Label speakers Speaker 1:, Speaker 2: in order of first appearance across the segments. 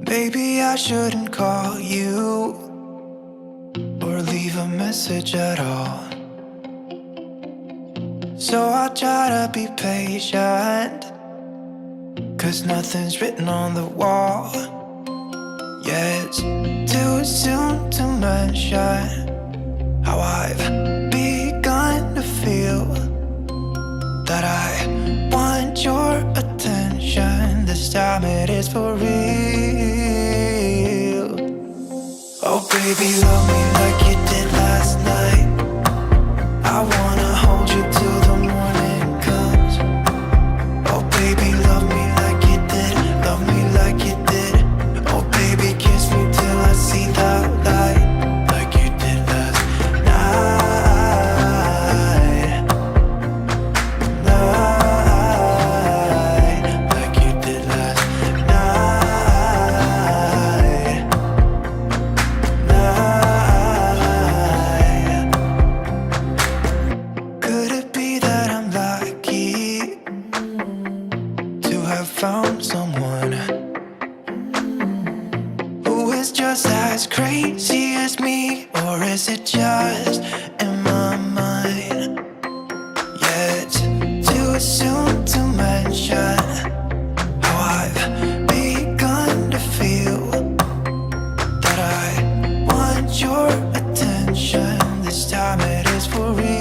Speaker 1: Maybe I shouldn't call you or leave a message at all. So I'll try to be patient, 'cause nothing's written on the wall. Yeah, it's too soon to mention how I've begun to feel that I want your attention. This time it is for real. Oh baby, love me like you did last night. I wanna hold you till the morning comes. Oh baby, love me like you did. Love me like you did. Oh baby, kiss me till I see the light, like you did last night. Like you did last night. Could it be that I'm lucky to have found someone who is just as crazy as me? Or is it just in my mind? Yeah, it's too soon to mention how I've begun to feel that I want your attention. This time it is for real.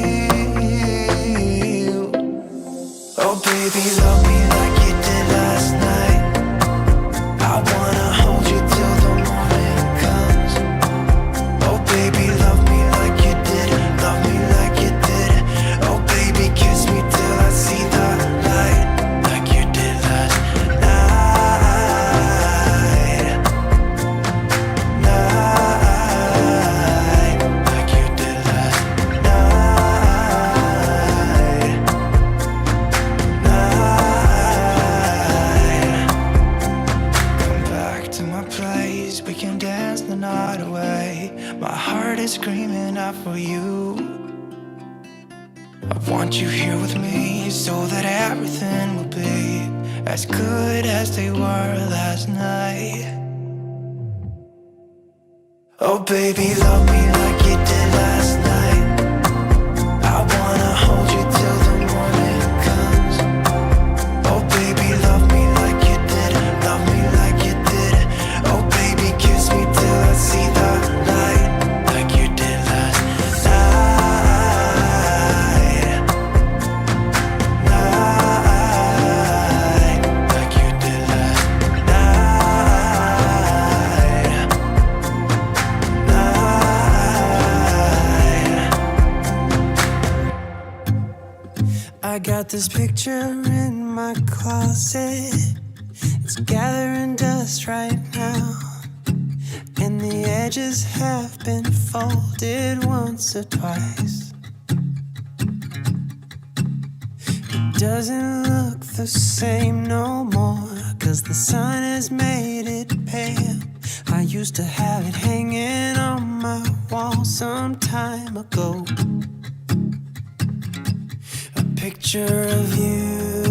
Speaker 1: Oh baby, love me like you did last night. I wanna hold you till the morning comes. Oh baby, love me like you did. Love me like you did. Oh baby, kiss me till I see the light, like you did last night. Like you did last night. Come back to my place, we can dance the night away. My heart is screaming out for you. I want you here with me so that everything will be as good as they were last night. Oh baby, love me like you did last night. I wanna hold you till the morning comes. Oh baby, love me like you did. Love me like you did. Oh baby, kiss me till I see the light, like you did last night. Like you did last night. I got this picture in my closet. It's gathering dust right now, and the edges have been folded once or twice. It doesn't look the same no more, 'cause the sun has made it pale. I used to have it hanging on my wall some time ago. A picture of you